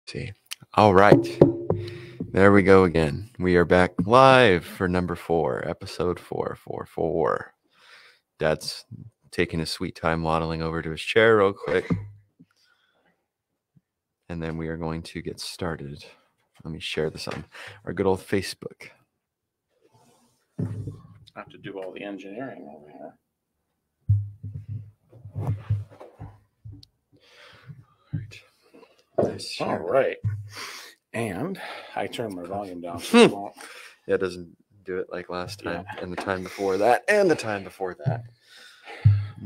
See. All right. There we go again. We are back live for number 4, episode 444. Dad's taking his sweet time waddling over to his chair real quick. And then we are going to get started. Let me share this on our good old Facebook. I have to do all the engineering over here. All right. And I turned my volume down. So it won't. Yeah, it doesn't do it like last time, and the time before that, and the time before that.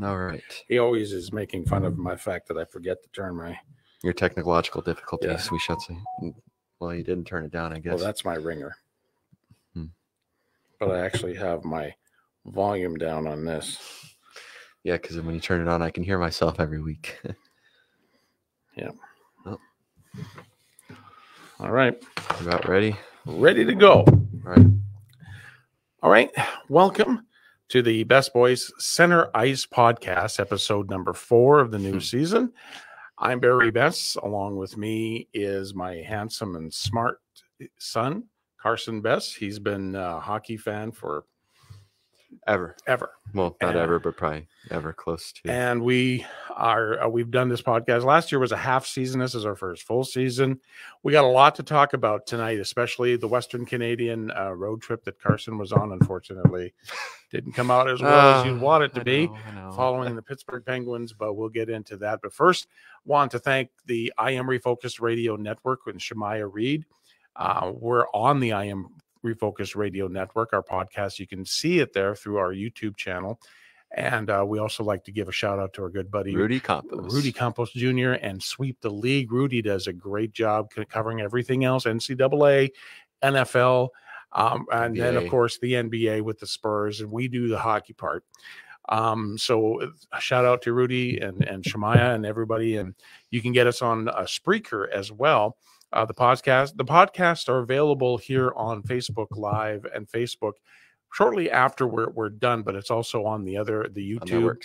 All right. He always is making fun of my fact that I forget to turn your technological difficulties, we should say. Well, you didn't turn it down, I guess. Well, that's my ringer. But I actually have my volume down on this. Yeah, because when you turn it on, I can hear myself every week. Yeah. Oh. All right. About ready? Ready to go. All right. Welcome to the Best Boys Center Ice Podcast, episode number 4 of the new season. I'm Barry Besse. Along with me is my handsome and smart son, Carson Besse. He's been a hockey fan for ever. Well, not ever, but probably ever close to. And we've done this podcast. Last year was a half season. This is our first full season. We got a lot to talk about tonight, especially the Western Canadian road trip that Carson was on. Unfortunately, didn't come out as well as you'd want it to be, following the Pittsburgh Penguins, but we'll get into that. But first, want to thank the I Am Refocused Radio Network and Shemaya Reed. We're on the I Am Refocused Radio Network, our podcast. You can see it there through our YouTube channel. And we also like to give a shout out to our good buddy Rudy Campos Jr. and Sweep the League. Rudy does a great job covering everything else, NCAA, NFL, and NBA. Then, of course, the NBA with the Spurs. And we do the hockey part. So a shout out to Rudy and Shemaya and everybody. And you can get us on Spreaker as well. The podcasts are available here on Facebook Live and Facebook shortly after we're done, but it's also on the YouTube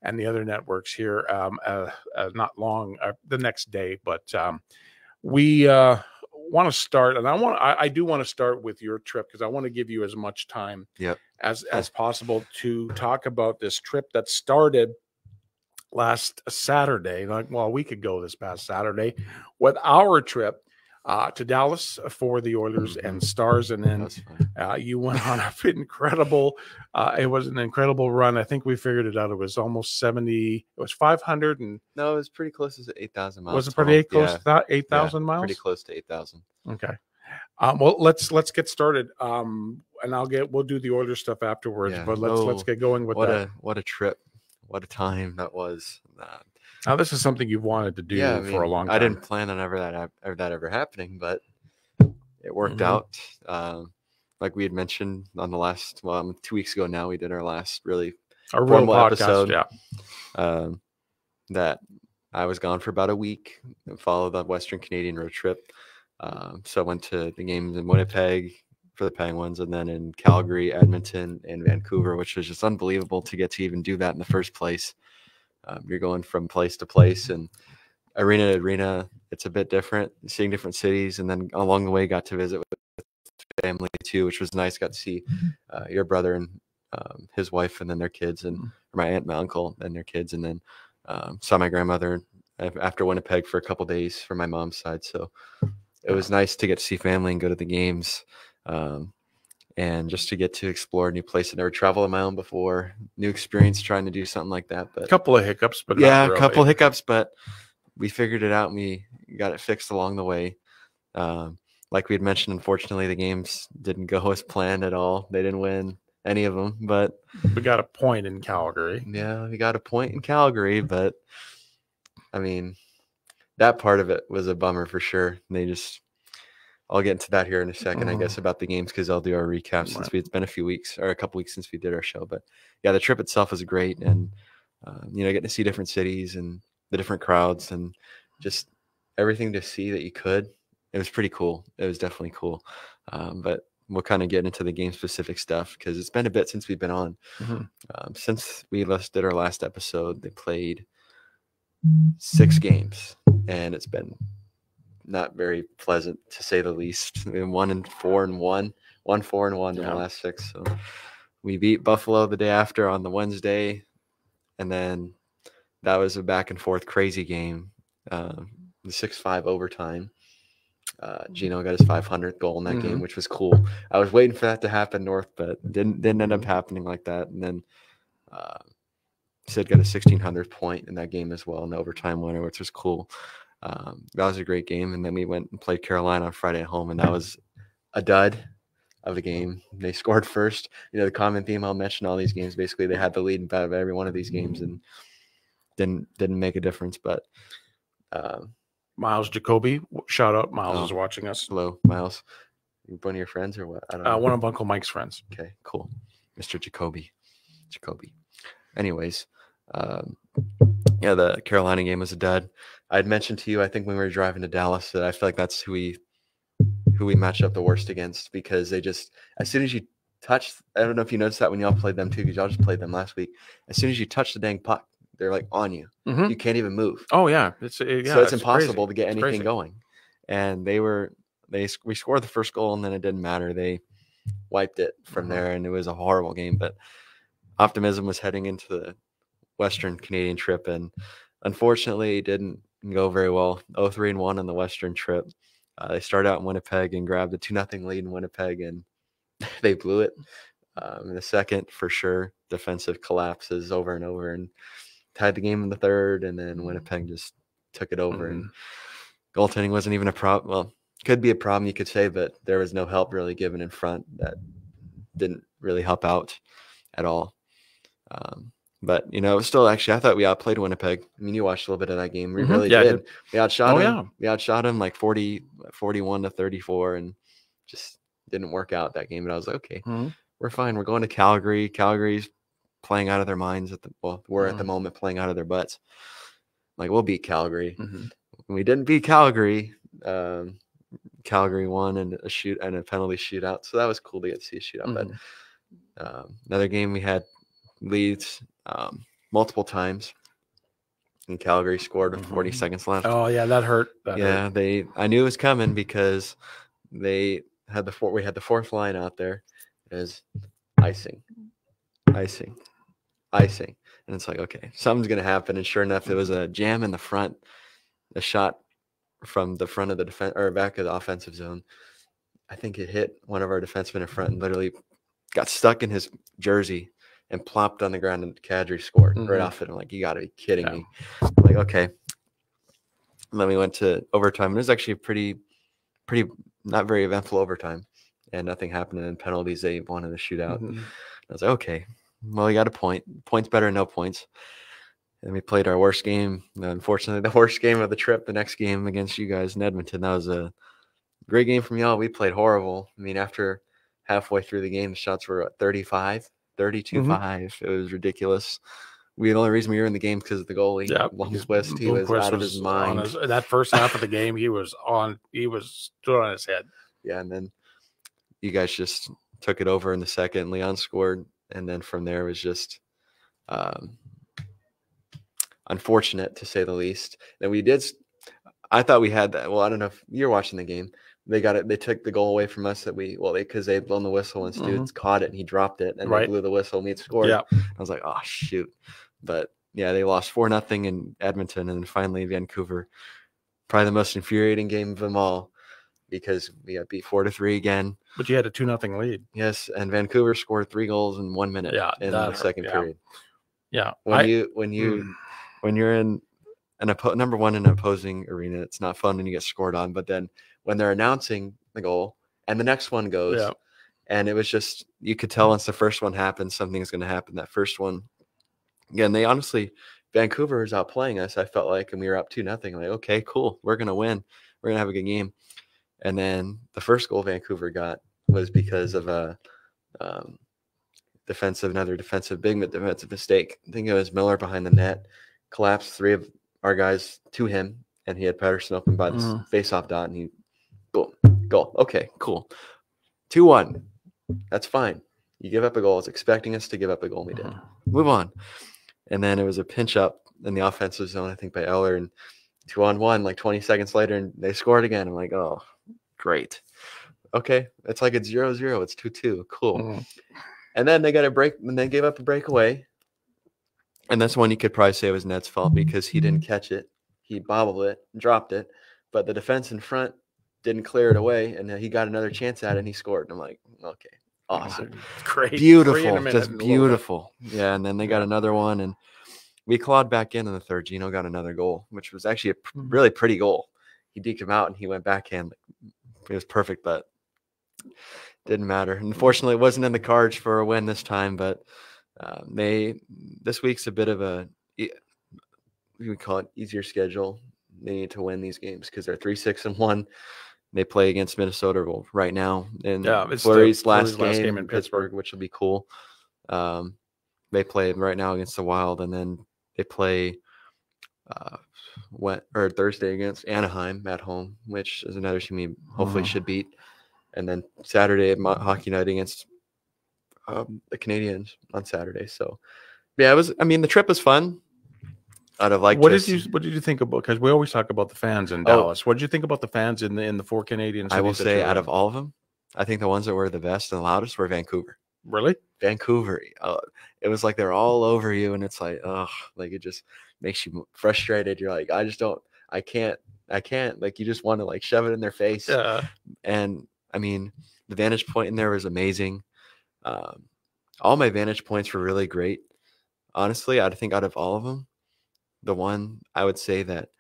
and the other networks here. Not long the next day, but we want to start, and I do want to start with your trip because I want to give you as much time as possible to talk about this trip that started last Saturday, a week ago this past Saturday, with our trip to Dallas for the Oilers and Stars. And then you went on an incredible, it was an incredible run. I think we figured it out. It was almost 70, it was 500. No, it was pretty close to 8,000 miles. Was it pretty close to that? 8,000 miles? Pretty close to 8,000. Okay. Well, let's get started. And we'll do the Oilers stuff afterwards, but let's get going with that. What a trip. What a time that was. Now, this is something you've wanted to do for a long time. I didn't plan on that ever happening, but it worked out. Like we had mentioned on the last, 2 weeks ago now, we did our last really formal episode. That I was gone for about a week and followed the Western Canadian road trip. So I went to the games in Winnipeg for the Penguins, and then in Calgary, Edmonton, and Vancouver, which was just unbelievable to get to even do that in the first place. You're going from place to place, and arena to arena, it's a bit different, seeing different cities. And then along the way, got to visit with family too, which was nice. Got to see your brother and his wife, and then their kids, and my aunt and my uncle and their kids, and then saw my grandmother after Winnipeg for a couple days for my mom's side. So it was nice to get to see family and go to the games. And just to get to explore a new place. I never traveled on my own before. New experience trying to do something like that. But a couple of hiccups, but a couple of hiccups, but we figured it out and we got it fixed along the way. Like we had mentioned, unfortunately, the games didn't go as planned at all. They didn't win any of them, but we got a point in Calgary. Yeah, we got a point in Calgary, but I mean, that part of it was a bummer for sure. I'll get into that here in a second, I guess, about the games, because I'll do our recap since it's been a couple weeks since we did our show. But yeah, the trip itself was great, and getting to see different cities and the different crowds and just everything to see that you could. It was pretty cool. It was definitely cool. But we'll kind of get into the game specific stuff because it's been a bit since we've been on. Since we did our last episode, they played 6 games, and it's been not very pleasant to say the least. I mean, 1-4-1 in the last 6. So we beat Buffalo the day after on the Wednesday, and then that was a back and forth crazy game. The 6-5 overtime. Gino got his 500th goal in that game, which was cool. I was waiting for that to happen north, but didn't end up happening like that. And then Sid got a 1600th point in that game as well, an overtime winner, which was cool. That was a great game. And then we went and played Carolina on Friday at home, and that was a dud of a game. They scored first. The common theme I'll mention all these games, basically they had the lead in about every one of these games and didn't make a difference. But Miles Jacoby, shout out. Miles is watching us. Hello, Miles. One of your friends or what? I don't know. One of Uncle Mike's friends. Okay, cool. Mr. Jacoby. Anyways, the Carolina game was a dud. I'd mentioned to you, I think when we were driving to Dallas, that I feel like that's who we match up the worst against, because they just, as soon as you touch, I don't know if you noticed that when y'all played them too, because y'all just played them last week. As soon as you touch the dang puck, they're like on you. You can't even move. Oh yeah, so it's impossible to get anything going. And we scored the first goal, and then it didn't matter. They wiped it from there, and it was a horrible game. But optimism was heading into the Western Canadian trip, and unfortunately, it didn't go very well. 0-3-1 on the Western trip. They started out in Winnipeg and grabbed a 2-0 lead in Winnipeg, and they blew it. In the second, for sure, defensive collapses over and over, and tied the game in the third, and then Winnipeg just took it over. And goaltending wasn't even a problem. Well, could be a problem, you could say, but there was no help really given in front. That didn't really help out at all. But still, actually, I thought we outplayed Winnipeg. I mean, you watched a little bit of that game. We really did. We outshot them. Yeah. We outshot them like 41-34, and just didn't work out that game. And I was like, okay, we're fine. We're going to Calgary. Calgary's playing out of their minds we're at the moment playing out of their butts. Like, we'll beat Calgary. We didn't beat Calgary. Calgary won and a penalty shootout. So that was cool to get to see a shootout. But another game we had leads multiple times, and Calgary scored with 40 seconds left. Oh yeah, that hurt. I knew it was coming, because we had the fourth line out there as icing. And it's like, okay, something's gonna happen. And sure enough, it was a jam in the front, a shot from the front of the defense or back of the offensive zone. I think it hit one of our defensemen in front and literally got stuck in his jersey and plopped on the ground, and Kadri scored right off it. I'm like, you got to be kidding me. I'm like, okay. And then we went to overtime. It was actually a pretty not very eventful overtime, and nothing happened. And then penalties, they won in the shootout. I was like, okay, well, you got a point. Points better than no points. And we played our worst game. Unfortunately, the worst game of the trip, the next game against you guys in Edmonton. That was a great game from y'all. We played horrible. I mean, after halfway through the game, the shots were 32-5. It was ridiculous. The only reason we were in the game because of the goalie. Yeah, West, he was out of his mind. That first half of the game, he was stood on his head. Yeah, and then you guys just took it over in the second. Leon scored, and then from there it was just unfortunate, to say the least. And I thought we had that. Well, I don't know if you're watching the game. They got it. They took the goal away from us because they had blown the whistle, and Studes caught it and he dropped it, and they blew the whistle and he scored. Yeah. I was like, oh shoot. But yeah, they lost 4-0 in Edmonton, and then finally Vancouver. Probably the most infuriating game of them all, because we got beat 4-3 again. But you had a 2-0 lead. Yes, and Vancouver scored 3 goals in 1 minute in the second period. Yeah. When you're in number one in an opposing arena, it's not fun when you get scored on. But then when they're announcing the goal and the next one goes, and it was just, you could tell once the first one happened, something's going to happen. That first one, again, Vancouver was outplaying us, I felt like, and we were up 2-0. Like, okay, cool, we're going to win. We're going to have a good game. And then the first goal Vancouver got was because of another defensive mistake. I think it was Miller behind the net, collapsed 3 of our guys to him, and he had Patterson open by the face-off dot, and he, boom, goal. Okay, cool. 2-1. That's fine. You give up a goal. It's expecting us to give up a goal. We did. Move on. And then it was a pinch up in the offensive zone, I think, by Eller, and 2-on-1, like 20 seconds later, and they scored again. I'm like, oh, great. Okay, it's like it's 0-0. It's 2-2. Cool. Mm. And then they got a break, and they gave up a breakaway. And that's one you could probably say was Ned's fault because he didn't catch it. He bobbled it, dropped it, but the defense in front didn't clear it away, and he got another chance at it, and he scored. And I'm like, okay, awesome. Great. Beautiful, just beautiful. Yeah, and then they got another one, and we clawed back in the third. Gino got another goal, which was actually a really pretty goal. He deked him out, and he went backhand. It was perfect, but didn't matter. Unfortunately, it wasn't in the cards for a win this time, but this week's a bit of a, we would call it easier schedule. They need to win these games because they're 3-6-1. They play against Minnesota right now, and it's Fleury's last game in Pittsburgh, which will be cool. They play right now against the Wild, and then they play Thursday against Anaheim at home, which is another team we hopefully should beat. And then Saturday hockey night against the Canadiens on Saturday. So yeah, the trip was fun. What did you think about, because we always talk about the fans in Dallas. What did you think about the fans in the 4 Canadian cities? I will say out of all of them, I think the ones that were the best and the loudest were Vancouver. Really? Vancouver. It was like they're all over you, and it's like, like it just makes you frustrated. You're like, I can't. Like you just want to like shove it in their face. Yeah. And the vantage point in there was amazing. All my vantage points were really great. Honestly, I think out of all of them, the one I would say that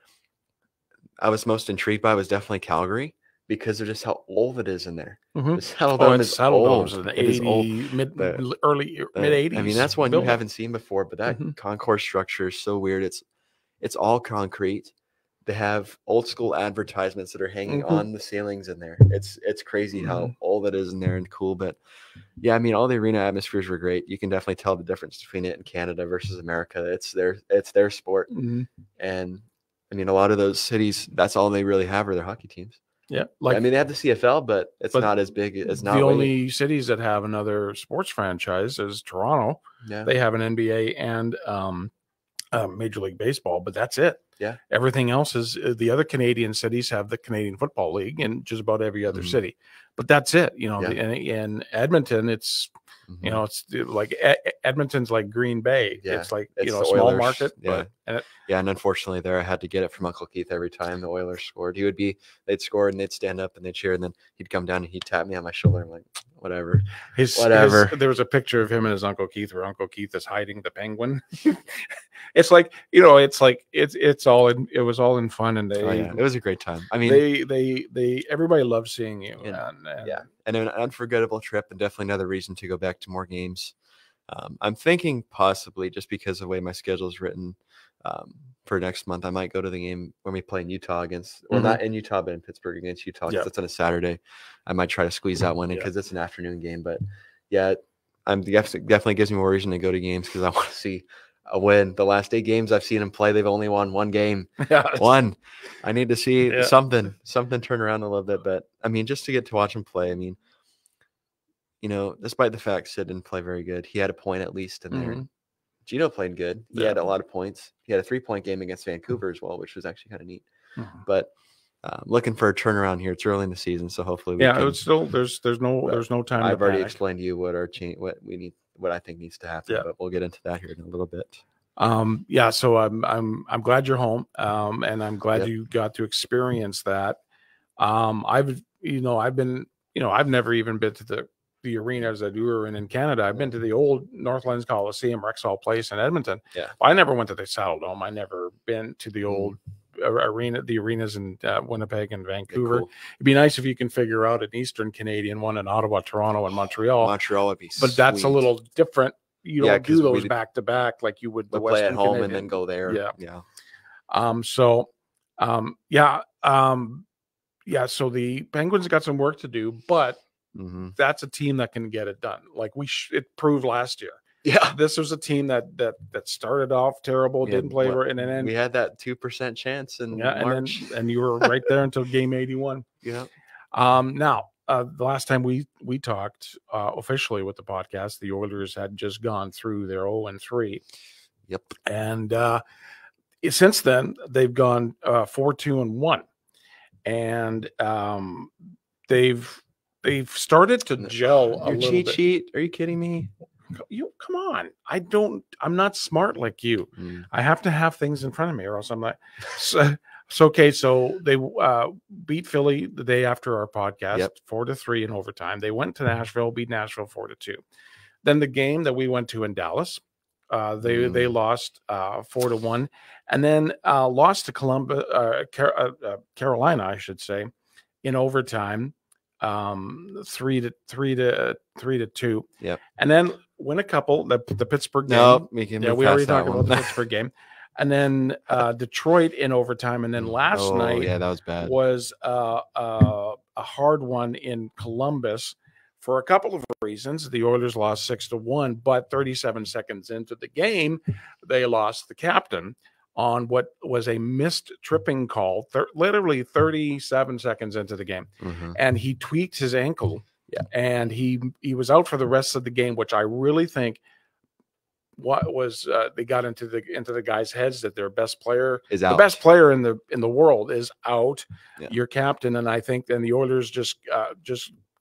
I was most intrigued by was definitely Calgary, because of just how old it is in there. Mm-hmm. The Saddledome is old. It is old. Early mid-80s. That's one you haven't seen before, but that concourse structure is so weird. It's all concrete. They have old school advertisements that are hanging on the ceilings in there. It's crazy how old it is in there and cool. But yeah, all the arena atmospheres were great. You can definitely tell the difference between it in Canada versus America. It's their sport. And a lot of those cities, that's all they really have are their hockey teams. Yeah. They have the CFL, but it's not as big as not the only cities that have another sports franchise is Toronto. Yeah. They have an NBA and Major League Baseball, but that's it. Yeah. Everything else is the other Canadian cities have the Canadian Football League and just about every other city. But that's it. In Edmonton, it's it's like Edmonton's like Green Bay. Yeah. It's like it's a small market. Yeah. And unfortunately there I had to get it from Uncle Keith every time the Oilers scored. They'd score and they'd stand up and they'd cheer, and then he'd come down and he'd tap me on my shoulder. I'm like, whatever. There was a picture of him and his Uncle Keith where Uncle Keith is hiding the penguin. It's like, it was all in fun, and it was a great time. Everybody loved seeing you. And an unforgettable trip, and definitely another reason to go back to more games. I'm thinking possibly, just because of the way my schedule is written, for next month, I might go to the game when we play in Utah against, well, not in Utah, but in Pittsburgh against Utah. Because it's on a Saturday. I might try to squeeze that one in because it's an afternoon game. But yeah, definitely gives me more reason to go to games, because I want to see a win. The last 8 games I've seen them play, they've only won 1 game. One. I need to see something turn around a little bit. But just to get to watch him play, despite the fact Sid didn't play very good, he had a point at least in there. Gino played good. He had a lot of points. He had a 3-point game against Vancouver as well, which was actually kind of neat. But looking for a turnaround here. It's early in the season, so hopefully we can. It's still there's no time. I've already explained to you what I think needs to happen, but we'll get into that here in a little bit. So I'm glad you're home, and I'm glad you got to experience that. I've never even been to the arenas that you were in Canada. I've been to the old Northlands Coliseum, Rexall Place in Edmonton. Yeah. I never went to the Saddledome. I never been to the old arenas in Winnipeg and Vancouver. Cool. It'd be nice if you can figure out an Eastern Canadian one in Ottawa, Toronto, and Montreal. Montreal would be But that's a little different. You don't do those back to back like you would the Western play at home Canadian. And then go there. So the Penguins got some work to do, but that's a team that can get it done. Like it proved last year. Yeah, this was a team that started off terrible, didn't play right, and then we had that 2% chance in March, and you were right there until game 81. Yeah. Now, the last time we talked officially with the podcast, the Oilers had just gone through their 0-3. Yep. And since then, they've gone 4-2-1, and they've started to gel a little bit. Cheat? Are you kidding me? You come on. I'm not smart like you. I have to have things in front of me, or else I'm not. So okay. So they beat Philly the day after our podcast, 4-3 in overtime. They went to Nashville, beat Nashville 4-2. Then the game that we went to in Dallas, they lost 4-1, and then lost to Carolina, I should say, in overtime, 3-2. Yep. And then win a couple. The Pittsburgh game. No, we already talked about the Pittsburgh game. And then Detroit in overtime. And then last night, that was bad. Was a hard one in Columbus for a couple of reasons. The Oilers lost 6-1, but 37 seconds into the game, they lost the captain on what was a missed tripping call, literally 37 seconds into the game. And he tweaked his ankle, and he was out for the rest of the game, which I really think they got into the guys' heads that their best player is out. The best player in the world is out, your captain, and I think then the Oilers just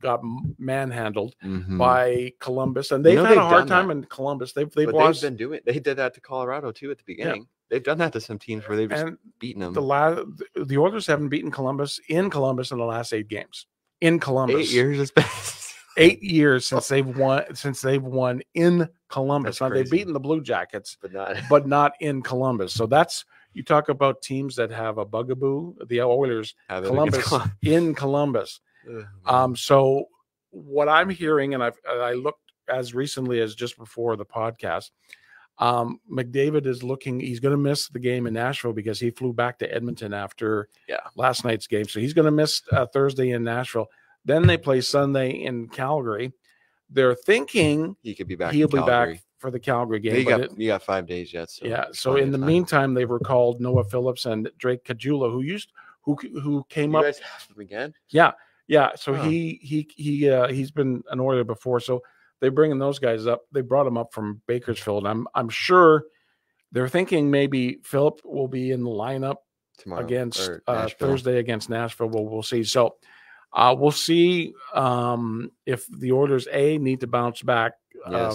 got manhandled by Columbus, and they've had a hard time in Columbus. They've lost. They did that to Colorado too at the beginning. Yeah. They've done that to some teams where they've just beaten them. The Oilers haven't beaten Columbus in the last 8 games. In Columbus, 8 years has been 8 years since they've won in Columbus. Now they've beaten the Blue Jackets, but not in Columbus. So you talk about teams that have a bugaboo. The Oilers, Columbus in Columbus. So what I'm hearing, and I looked as recently as just before the podcast, McDavid is he's going to miss the game in Nashville because he flew back to Edmonton after last night's game. So he's going to miss Thursday in Nashville. Then they play Sunday in Calgary. They're thinking he'll be back for the Calgary game. You got 5 days yet. So So in the meantime, they've recalled Noah Phillips and Drake Caggiula, who came up. You guys asked him again? Yeah. So he's been an Oiler before. So they're bringing those guys up. They brought him up from Bakersfield. I'm sure they're thinking maybe Philip will be in the lineup tomorrow against Thursday against Nashville. Well, we'll see. So we'll see if the Oilers need to bounce back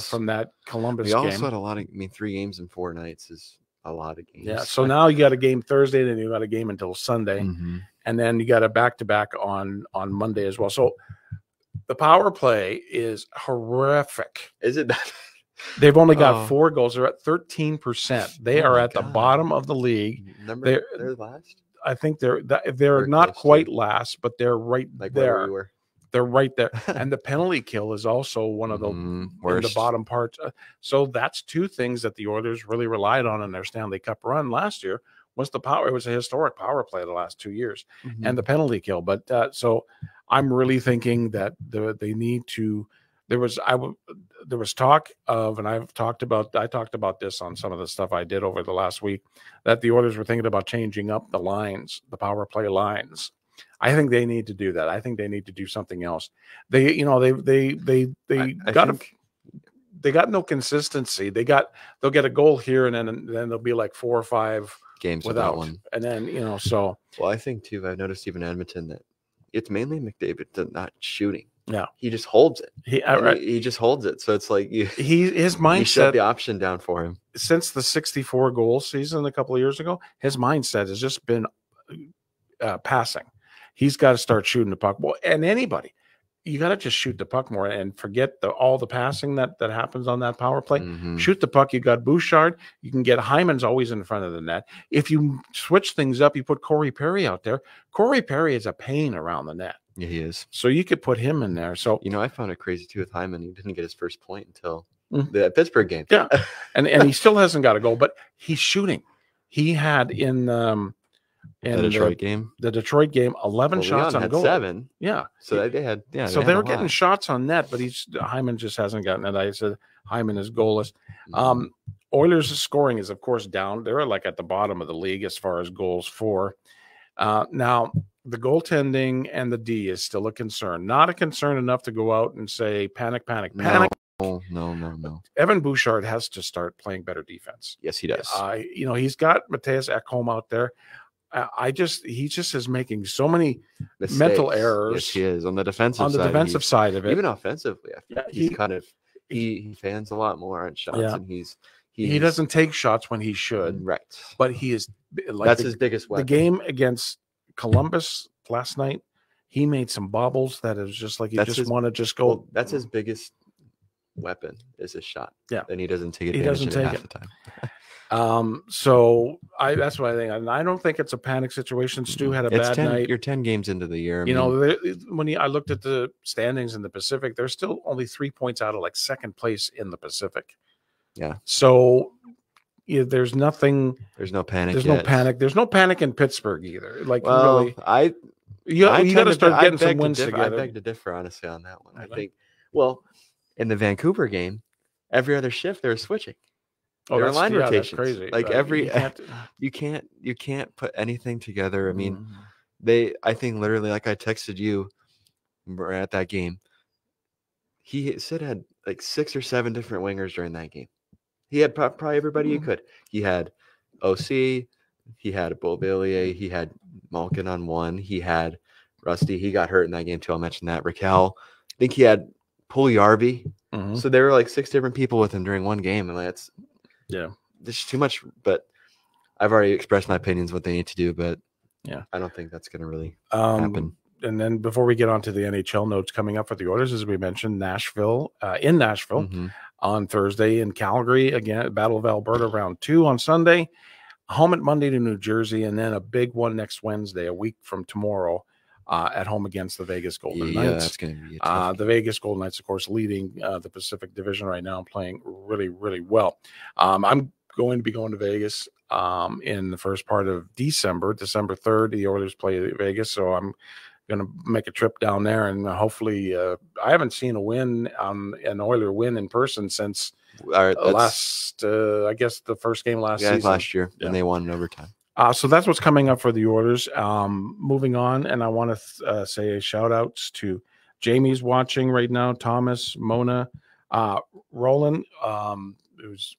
from that Columbus game. We also had a lot of. 3 games in 4 nights is a lot of games. Yeah. So now you got a game Thursday, then you got a game until Sunday, and then you got a back-to-back on Monday as well. So the power play is horrific. Is it that? They've only got 4 goals. They're at 13%. They are at the bottom of the league. They're last. I think they're not quite last, but they're right there. We were. They're right there. And the penalty kill is also one of the worst. In the bottom parts. So that's 2 things that the Oilers really relied on in their Stanley Cup run last year was the power. It was a historic power play the last 2 years and the penalty kill. But so I'm really thinking that they need to. There was talk of, and I talked about this on some of the stuff I did over the last week, that the Oilers were thinking about changing up the lines, the power play lines. I think they need to do that. I think they need to do something else. They got no consistency. They'll get a goal here and then they'll be like 4 or 5 games without one. And then so. Well, I think too. I've noticed even Edmonton that it's mainly McDavid not shooting. Yeah, he just holds it. He just holds it. So it's like his mindset. You shut the option down for him. Since the 64 goal season a couple of years ago, his mindset has just been passing. He's got to start shooting the puck. Well, and anybody, you got to just shoot the puck more and forget all the passing that happens on that power play. Shoot the puck. You got Bouchard. You can get Hyman's always in front of the net. If you switch things up, you put Corey Perry out there. Corey Perry is a pain around the net. Yeah, he is. So you could put him in there. So I found it crazy too with Hyman. He didn't get his first point until the Pittsburgh game. Yeah, and he still hasn't got a goal, but he's shooting. He had in the Detroit game, 11 shots on goal. 7. Yeah. So they had. Yeah. So they were getting shots on net, but Hyman just hasn't gotten it. I said Hyman is goalless. Oilers' scoring is of course down. They're like at the bottom of the league as far as goals for. Now the goaltending and the D is still a concern. Not a concern enough to go out and say panic. No. Evan Bouchard has to start playing better defense. Yes, he does. He's got Matthias Ekholm out there. He just is making so many mental errors. Yes, he is on the defensive side of it. Even offensively, he fans a lot more on shots, and he doesn't take shots when he should. Right, but he is that's his biggest weapon. The game against Columbus last night, he made some bobbles that is just like want to just go. Well, that's his biggest weapon is his shot. Yeah, and he doesn't take advantage of it half the time. So that's what I think. And I don't think it's a panic situation. Stu had a bad night. You're 10 games into the year. I looked at the standings in the Pacific, they're still only 3 points out of like second place in the Pacific. Yeah. So there's nothing. There's no panic. There's no panic in Pittsburgh either. Like, really, you got to start getting some wins together. I beg to differ, honestly, on that one. I think, in the Vancouver game, every other shift they're switching. Oh, their line rotations. That's crazy. Like you can't put anything together. I mean, I think literally, like I texted you at that game. Sid had like 6 or 7 different wingers during that game. He had probably everybody he could. He had OC, he had Beauvillier, he had Malkin on one, he had Rusty. He got hurt in that game too. I'll mention that. Raquel. I think he had Puljujärvi. So there were like 6 different people with him during one game, and that's this is too much. But I've already expressed my opinions what they need to do. But I don't think that's going to really happen. And then before we get on to the NHL notes coming up for the Oilers, as we mentioned, Nashville on Thursday, in Calgary again, Battle of Alberta round 2 on Sunday, home at Monday to New Jersey, and then a big one next Wednesday, a week from tomorrow, at home against the Vegas Golden Knights. That's going to be tough. The Vegas Golden Knights, of course, leading the Pacific Division right now, playing really, really well. I'm going to be going to Vegas in the first part of December 3rd. The Oilers play Vegas, so I'm going to make a trip down there, and hopefully I haven't seen an Oiler win in person since last I guess the first game last season. Last year, and they won in overtime. So that's what's coming up for the Oilers. Moving on, and I want to say shout outs to Jamie's watching right now, Thomas, Mona, Roland, who's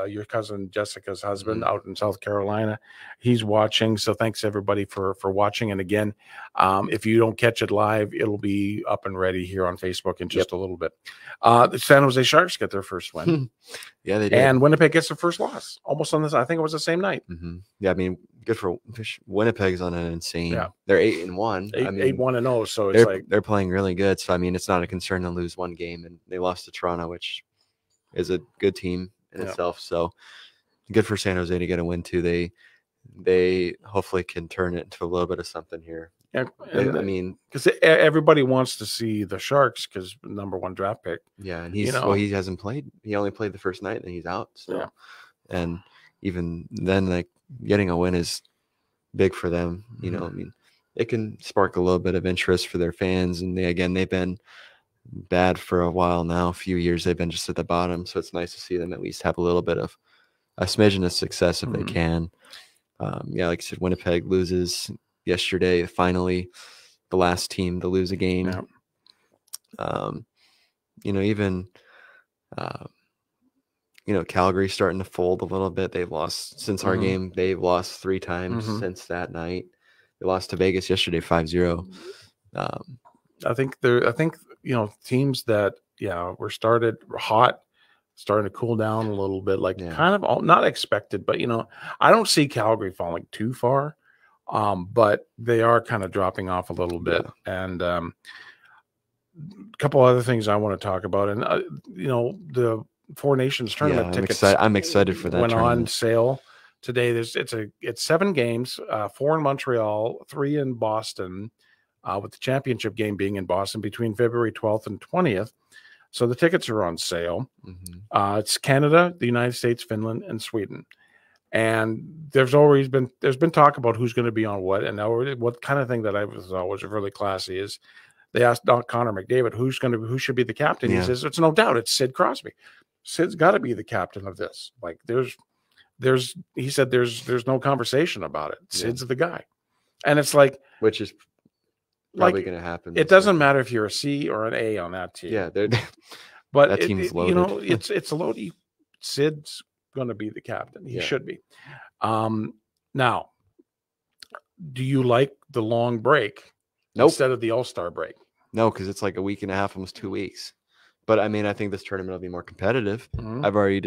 your cousin Jessica's husband out in South Carolina. He's watching. So thanks everybody for watching. And again, if you don't catch it live, it'll be up and ready here on Facebook in just a little bit. The San Jose Sharks get their first win. Yeah, they did. And Winnipeg gets their first loss almost on this. I think it was the same night. Yeah, I mean, good for Winnipeg's on an insane. Yeah. They're 8-1. 8-1-0. So it's they're playing really good. So I mean, it's not a concern to lose one game, and they lost to Toronto, which is a good team in itself. So good for San Jose to get a win too. They hopefully can turn it into a little bit of something here. Yeah, I mean, because everybody wants to see the Sharks because #1 draft pick. Yeah, and he hasn't played. He only played the first night, and he's out. So, and even then, like getting a win is big for them. I mean, it can spark a little bit of interest for their fans, and they've been bad for a while now. A few years they've been just at the bottom, so it's nice to see them at least have a little bit of a smidgen of success if they can. Like I said, Winnipeg loses yesterday, finally the last team to lose a game. Calgary's starting to fold a little bit. They've lost since our game. They've lost 3 times since that night. They lost to Vegas yesterday 5-0. I think teams that were started hot, starting to cool down a little bit, kind of not expected, but I don't see Calgary falling too far, but they are kind of dropping off a little bit. And a couple other things I want to talk about, and the Four Nations tournament tickets. I'm excited for that. Went on sale today. It's 7 games, 4 in Montreal, 3 in Boston. With the championship game being in Boston between February 12th and 20th. So the tickets are on sale. It's Canada, the United States, Finland, and Sweden. And there's been talk about who's going to be on what. And now what kind of thing that I thought was really classy is they asked Connor McDavid who should be the captain. He says, it's no doubt, it's Sid Crosby. Sid's got to be the captain of this. Like he said there's no conversation about it. Sid's the guy. And it's like, which is probably going to happen. It doesn't matter if you're a C or an A on that team. Yeah, But That team's loaded. it's a load. Sid's going to be the captain. He should be. Now, do you like the long break instead of the All-Star break? No, because it's like a week and a half, almost 2 weeks. But I mean, I think this tournament will be more competitive. I've already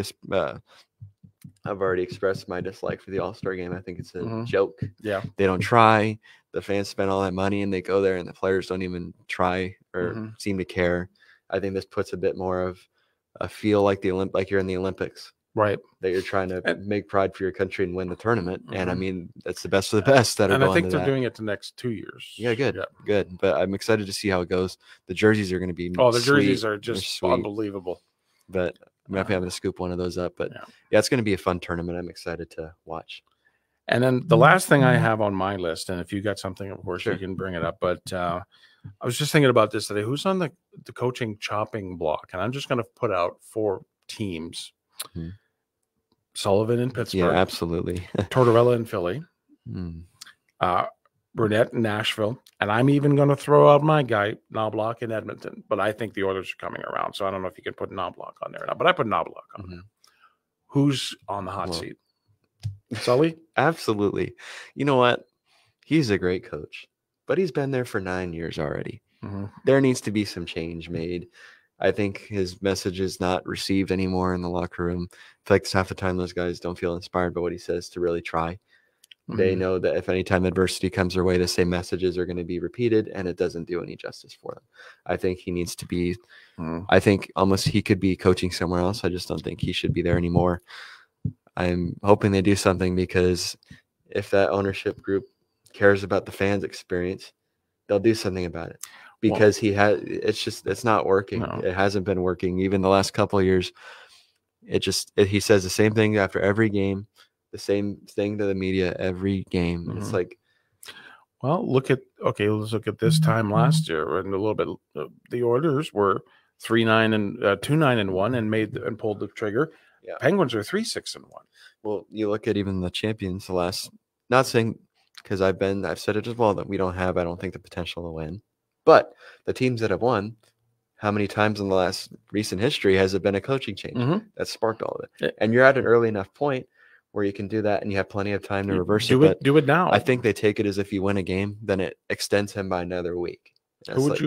expressed my dislike for the All-Star game. I think it's a joke. Yeah, they don't try. The fans spend all that money and they go there, and the players don't even try or seem to care. I think this puts a bit more of a feel like like you're in the Olympics. Right. That you're trying to make pride for your country and win the tournament. And I mean, that's the best of the best that are going. And I think they're doing it the next 2 years. Yeah, good. Yeah. Good. But I'm excited to see how it goes. The jerseys are going to be the jerseys are just unbelievable. But I'm going to have to scoop one of those up. But yeah, it's going to be a fun tournament. I'm excited to watch. And then the last thing I have on my list, and if you got something, of course, you can bring it up. But I was just thinking about this today. Who's on the coaching chopping block? And I'm just going to put out 4 teams. Sullivan in Pittsburgh. Yeah, absolutely. Tortorella in Philly. Burnett in Nashville. And I'm even going to throw out my guy, Knobloch in Edmonton. But I think the Oilers are coming around. So I don't know if you can put Knobloch on there. But I put Knobloch on there. Who's on the hot seat? Sully? Absolutely. You know what? He's a great coach. But he's been there for 9 years already. There needs to be some change made. I think his message is not received anymore in the locker room. I feel like half the time those guys don't feel inspired by what he says to really try. They know that if any time adversity comes their way, the same messages are going to be repeated, and it doesn't do any justice for them. I think he needs to be I think almost he could be coaching somewhere else. I just don't think he should be there anymore. I'm hoping they do something, because if that ownership group cares about the fans' experience, they'll do something about it. Because it's not working. No. It hasn't been working. Even the last couple of years, he says the same thing after every game, the same thing to the media every game. It's like, well, let's look at this time last year, and a little bit. The Oilers were 2-9-1 and pulled the trigger. Yeah. Penguins are 3-6-1. Well, you look at even the champions. Not saying, because I've said it as well, that we don't think the potential to win. But the teams that have won, how many times in the last recent history has it been a coaching change that sparked all of it? And you're at an early enough point where you can do that, and you have plenty of time to reverse it. Do it now. I think they take it as if you win a game, then it extends him by another week. Who would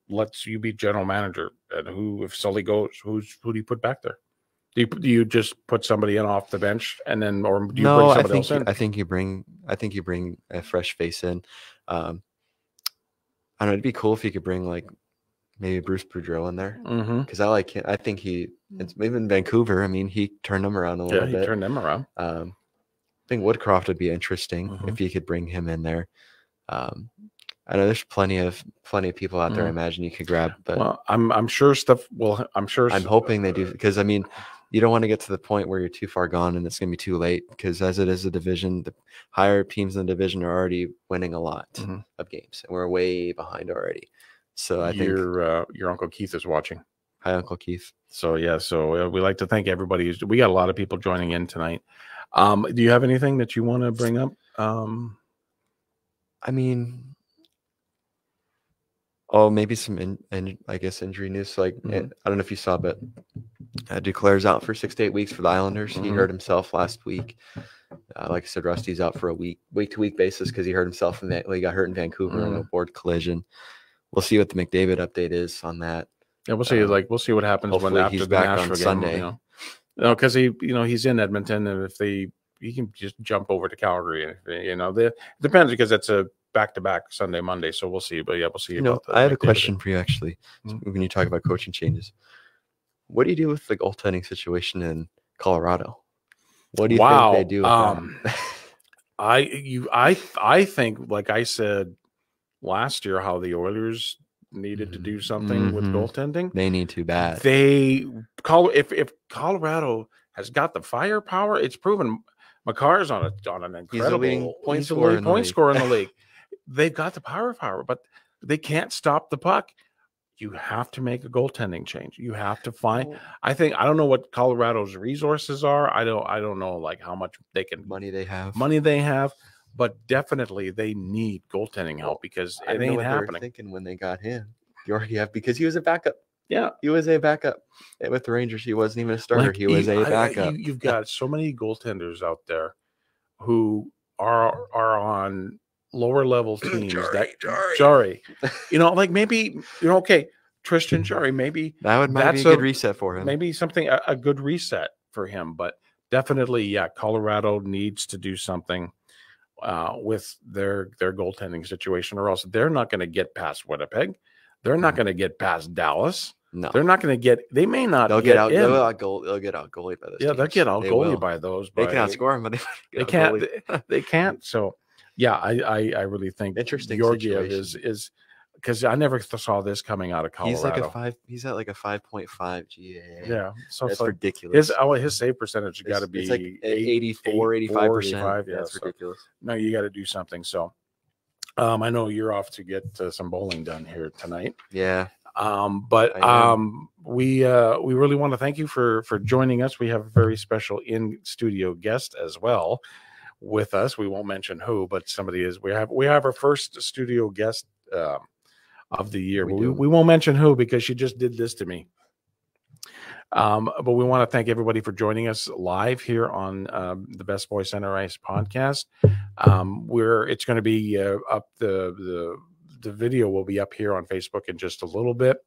let's you be general manager, and if Sully goes, who do you put back there? Do you just put somebody in off the bench, and then, or do you bring somebody else in? I think you bring a fresh face in. I don't know. It'd be cool if you could bring like maybe Bruce Boudreau in there, because I like him. I think maybe in Vancouver. I mean, he turned them around a little bit. Yeah, he turned them around. I think Woodcroft would be interesting if you could bring him in there. I know there's plenty of people out there. I imagine you could grab, but I'm sure stuff. Well, I'm hoping they do, because I mean, you don't want to get to the point where you're too far gone and it's going to be too late, because as it is a division, the higher teams in the division are already winning a lot of games, and we're way behind already. So I think your Uncle Keith is watching. Hi, Uncle Keith. So we like to thank everybody. We got a lot of people joining in tonight. Do you have anything that you want to bring up? I mean, maybe some injury news. Like I don't know if you saw, but Duclair's out for 6 to 8 weeks for the Islanders. He hurt himself last week. Like I said, Rusty's out for a week-to-week basis because he hurt himself he got hurt in Vancouver in a board collision. We'll see what the McDavid update is on that. Yeah, we'll see. We'll see what happens when after he's the back Nashville on Sunday. Game, because he's in Edmonton, and if he can just jump over to Calgary. It depends, because it's a back-to-back Sunday, Monday. So we'll see. But yeah, we'll see. I have a question for you, actually. When you talk about coaching changes, what do you do with the goaltending situation in Colorado? What do you think they do with that? I think, like I said last year, how the Oilers needed to do something with goaltending. They need to bad. If Colorado has got the firepower, it's proven. McCarr's on an incredible point scorer in the league. They've got the power, but they can't stop the puck. You have to make a goaltending change. You have to find. I don't know what Colorado's resources are. I don't know like how much money they have, but definitely they need goaltending help, because it ain't happening. Thinking when they got him, because he was a backup. Yeah, he was a backup with the Rangers. He wasn't even a starter. He was a backup. You've got so many goaltenders out there who are on lower level teams. Jarry. Like maybe okay, Tristan Jarry. Maybe that might be a good reset for him. Maybe something a good reset for him. But definitely, yeah, Colorado needs to do something with their goaltending situation, or else they're not going to get past Winnipeg. They're not going to get past Dallas. No, they're not going to get. They may not. They'll get out. They'll get out goalie by those. Yeah, they'll get out goalie by those. They can outscore them, but they can't. They can't. So, yeah, I really think interesting. Georgiev is because I never saw this coming out of Colorado. He's like a 5. He's at like a 5.5 GA. Yeah, so that's ridiculous. His save percentage got to be it's like 84, 85%. Yeah, that's ridiculous. No, you got to do something. So, I know you're off to get some bowling done here tonight. Yeah. But we really want to thank you for joining us. We have a very special in studio guest as well with us. We won't mention who, but somebody is. We have our first studio guest of the year. We won't mention who because she just did this to me. But we want to thank everybody for joining us live here on the Best Boy Center Ice podcast. It's going to be up the video will be up here on Facebook in just a little bit.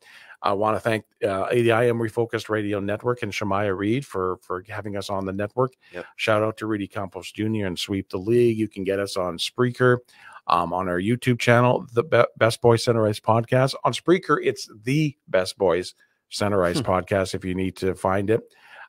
I want to thank ADIM Refocused Radio Network and Shemaya Reed for having us on the network. Yep. Shout out to Rudy Campos Jr. and Sweep the League. You can get us on Spreaker, on our YouTube channel, the Best Boys Center Ice Podcast. On Spreaker, it's the Best Boys Center Ice Podcast if you need to find it.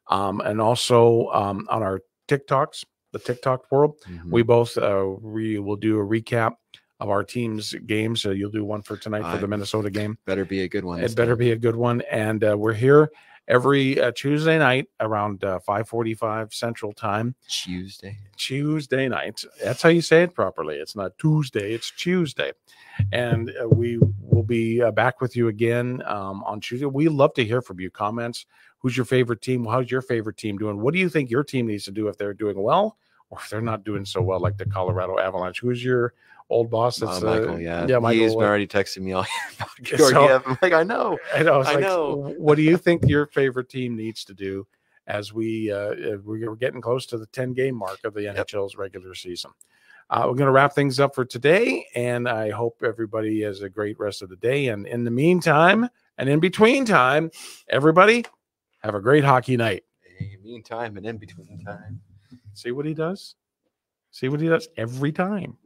And also on our TikToks, the TikTok world, we both we will do a recap of our team's games. So you'll do one for tonight for the Minnesota game. Better be a good one. It better be a good one. And we're here every Tuesday night around 5:45 Central Time. Tuesday night. That's how you say it properly. It's not Tuesday. It's Tuesday. And we will be back with you again on Tuesday. We love to hear from you. Comments. Who's your favorite team? How's your favorite team doing? What do you think your team needs to do if they're doing well or if they're not doing so well, like the Colorado Avalanche? Who's your old boss? That's Michael. Michael. He's already texting me all about Georgiev. I'm like, I know. I know. What do you think your favorite team needs to do as we're getting close to the 10-game mark of the NHL's regular season? We're going to wrap things up for today, and I hope everybody has a great rest of the day. And in the meantime, and in between time, everybody have a great hockey night. Meantime and in between time. See what he does? See what he does every time.